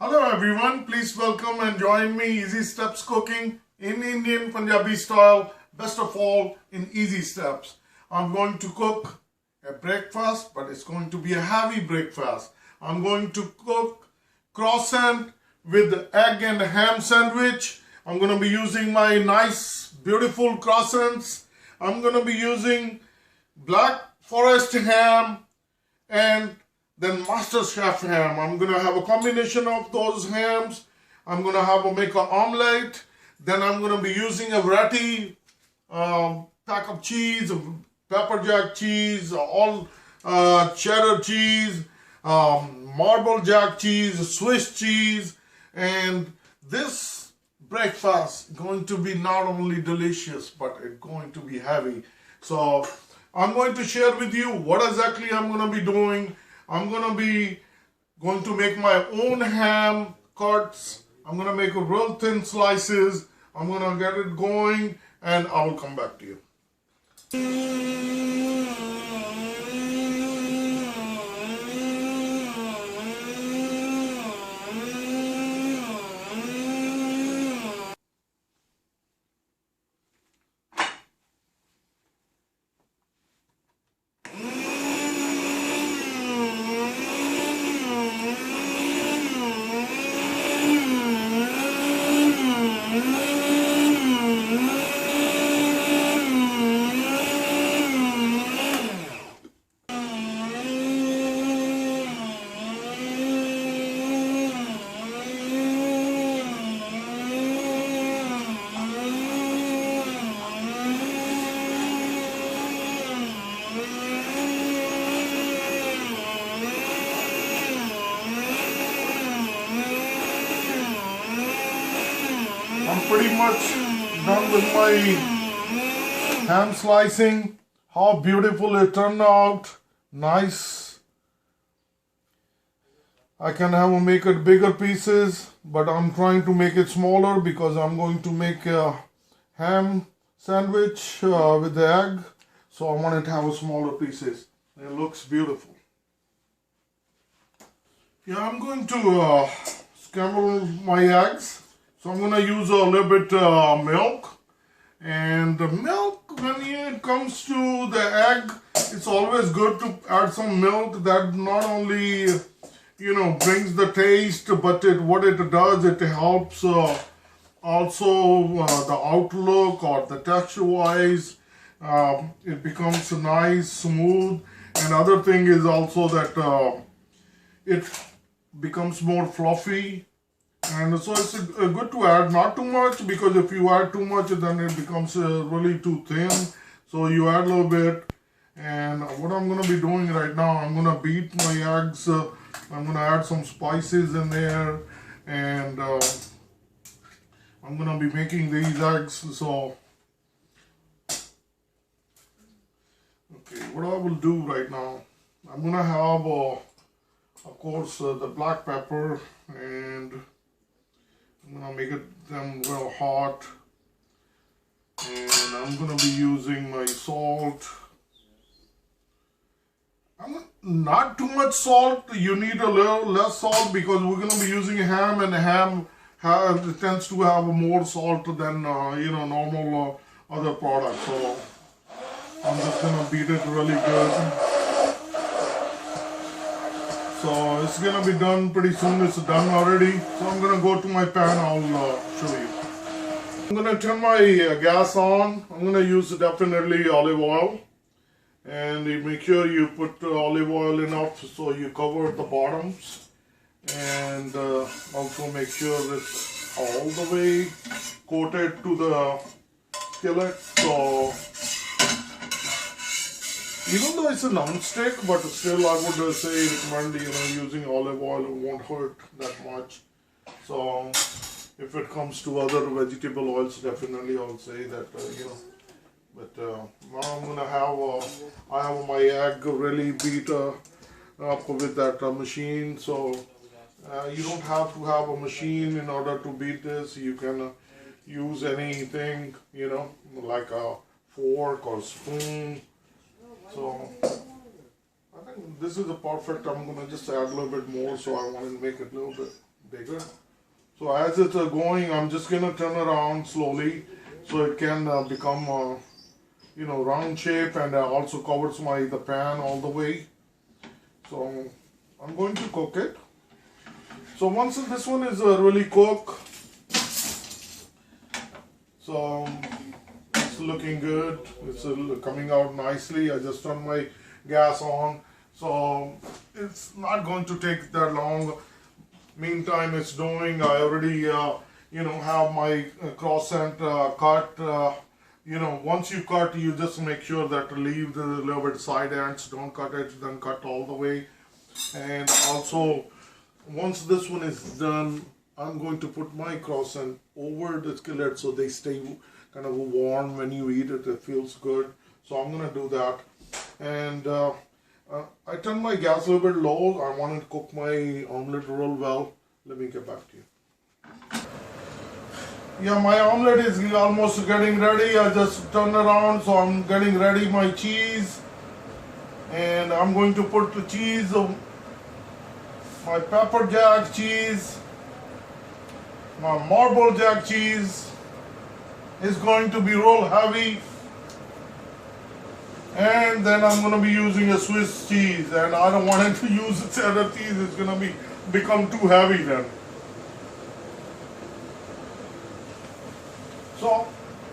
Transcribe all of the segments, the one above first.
Hello everyone, please welcome and join me Easy Steps Cooking in Indian Punjabi style, best of all in easy steps. I'm going to cook a breakfast, but it's going to be a heavy breakfast. I'm going to cook croissant with egg and ham sandwich. I'm going to be using my nice beautiful croissants. I'm going to be using black forest ham and then master chef ham. I'm gonna have a combination of those hams. I'm gonna make an omelet. Then I'm gonna be using a variety pack of cheese, pepper jack cheese, all cheddar cheese, marble jack cheese, Swiss cheese, and this breakfast is going to be not only delicious but it's going to be heavy. So I'm going to share with you what exactly I'm gonna be doing. I'm going to make my own ham cuts. I'm going to make a real thin slices. I'm going to get it going and I will come back to you. I'm pretty much done with my ham slicing. How beautiful it turned out. Nice. I can make it bigger pieces, but I'm trying to make it smaller because I'm going to make a ham sandwich with the egg. So I want it to have smaller pieces. It looks beautiful. Yeah, I'm going to scramble my eggs. So I'm going to use a little bit milk, and the milk, when it comes to the egg, it's always good to add some milk. That not only brings the taste, but what it does, it helps also the outlook or the texture wise. It becomes nice, smooth, and other thing is also that it becomes more fluffy. And so it's good to add not too much, because if you add too much then it becomes really too thin. So you add a little bit. And what I'm going to be doing right now, I'm going to beat my eggs. I'm going to add some spices in there, and I'm going to be making these eggs. So okay, what I will do right now, I'm going to have of course the black pepper, and I'm going to make them real hot, and I'm going to be using my salt. Not too much salt. You need a little less salt because we're going to be using ham, and ham tends to have more salt than normal other products. So I'm just going to beat it really good. So it's going to be done pretty soon. It's done already. So I'm going to go to my pan. I'll show you. I'm going to turn my gas on. I'm going to use definitely olive oil. And you make sure you put olive oil enough so you cover the bottoms. And also make sure it's all the way coated to the skillet. So even though it's a non-stick, but still I would recommend using olive oil. It won't hurt that much. So if it comes to other vegetable oils, definitely I'll say that But now I'm gonna I have my egg really beat up with that machine. So you don't have to have a machine in order to beat this. You can use anything, like a fork or spoon. So I think think this is the perfect. I'm gonna just add a little bit more, so I want to make it a little bit bigger. So as it's going, I'm just gonna turn around slowly, so it can become, round shape, and also covers the pan all the way. So I'm going to cook it. So once this one is really cooked, so it's looking good. It's coming out nicely. I just turned my gas on, so it's not going to take that long. Meantime, it's doing. I already have my croissant cut. Once you cut, you just make sure that leave the little bit side ends. Don't cut it, then cut all the way. And also, once this one is done, I'm going to put my croissant over the skillet so they stay kind of warm when you eat it. It feels good. So I'm gonna do that. And I turned my gas a little bit low. I want to cook my omelet real well. Let me get back to you. Yeah, my omelet is almost getting ready. I just turned around, so I'm getting ready my cheese. And I'm going to put the cheese, my pepper jack cheese, my marble jack cheese is going to be real heavy. And then I'm going to be using a Swiss cheese, and I don't want it to use cheddar cheese. It's going to become too heavy then. So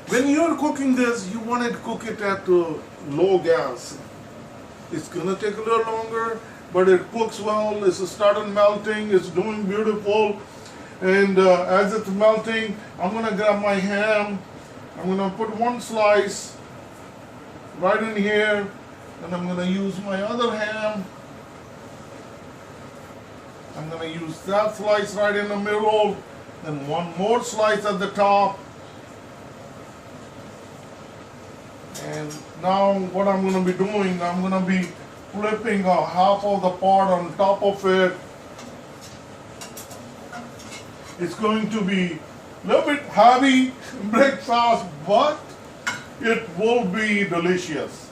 when you're cooking this, you want to cook it at low gas. It's going to take a little longer, but it cooks well. It's started melting. It's doing beautiful. And as it's melting, I'm going to grab my ham. I'm going to put one slice right in here, and I'm going to use my other ham. I'm going to use that slice right in the middle, then one more slice at the top. And now what I'm going to be doing, I'm going to be flipping half of the part on top of it. It's going to be a little bit heavy breakfast, but it will be delicious.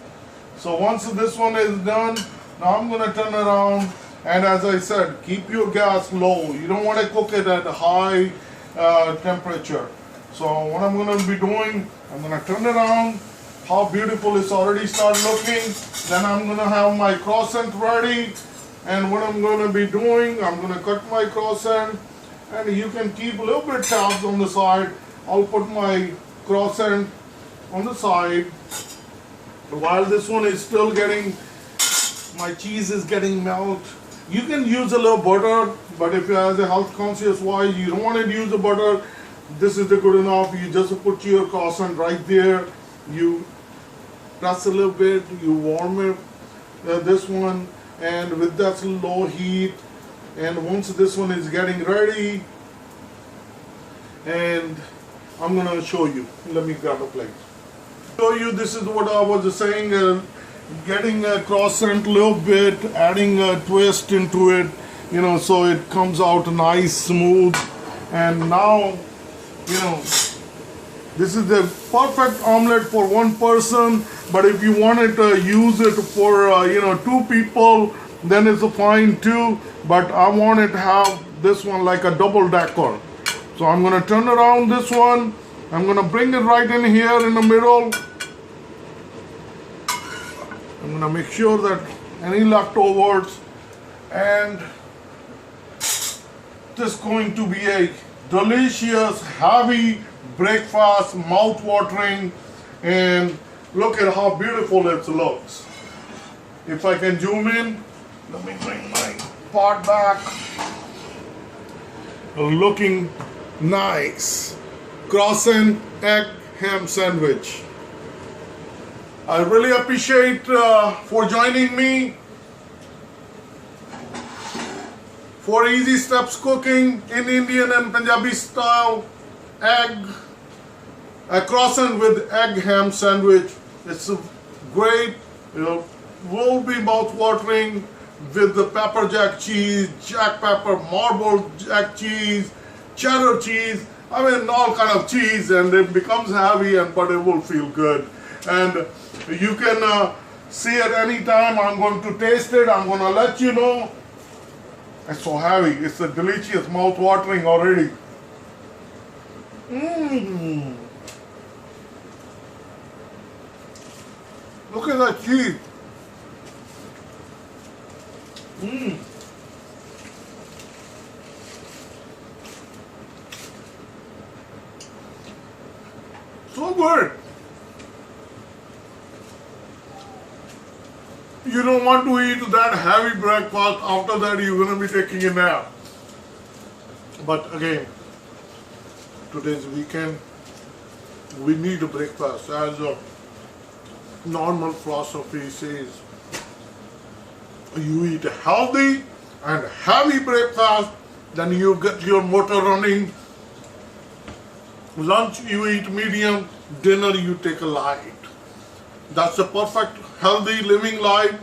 So once this one is done, now I'm going to turn around, and as I said, keep your gas low. You don't want to cook it at a high temperature. So what I'm going to be doing, I'm going to turn around. How beautiful it's already started looking. Then I'm going to have my croissant ready, and what I'm going to be doing, I'm going to cut my croissant, and you can keep a little bit tabs on the side. I'll put my croissant on the side while this one is still getting, my cheese is getting melt. You can use a little butter, but if you have a health conscious wise, you don't want to use the butter, this is the good enough. You just put your croissant right there, you press a little bit, you warm it, this one, and with that low heat. And once this one is getting ready, and I'm gonna show you. Let me grab a plate. Show you, this is what I was saying, getting a croissant a little bit, adding a twist into it, so it comes out nice, smooth. And now, this is the perfect omelet for one person, but if you wanted to use it for, 2 people, then it's fine too. But I want it to have this one like a double decker. So I'm going to turn around this one. I'm going to bring it right in here in the middle. I'm going to make sure that any leftovers, and this is going to be a delicious, heavy breakfast, mouth-watering, and look at how beautiful it looks. If I can zoom in, let me bring my pot back. Looking nice. Croissant egg ham sandwich. I really appreciate for joining me for Easy Steps Cooking in Indian and Punjabi style a croissant with egg ham sandwich. It's great. Will be mouth-watering with the pepper jack cheese, jack pepper, marble jack cheese, cheddar cheese. I mean, all kind of cheese, and it becomes heavy, but it will feel good. And you can see at any time. I'm going to taste it. I'm going to let you know. It's so heavy. It's a delicious, mouth-watering already. Mmm. Look at that cheese. Mmm. So good. You don't want to eat that heavy breakfast. After that, you're going to be taking a nap. But again, today's weekend, we need a breakfast. As a normal philosophy says, you eat a healthy and heavy breakfast, then you get your motor running. Lunch you eat medium, dinner you take a light. That's a perfect healthy living life.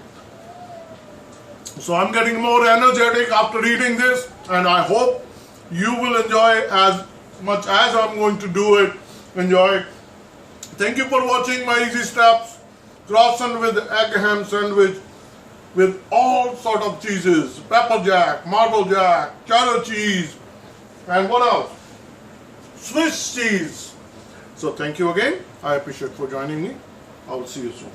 So I'm getting more energetic after eating this, and I hope you will enjoy as much as I'm going to do it. Enjoy. Thank you for watching my Easy Steps croissant with egg ham sandwich with all sort of cheeses: pepper jack, marble jack, cheddar cheese, and what else? Swiss cheese. So thank you again. I appreciate for joining me. I will see you soon.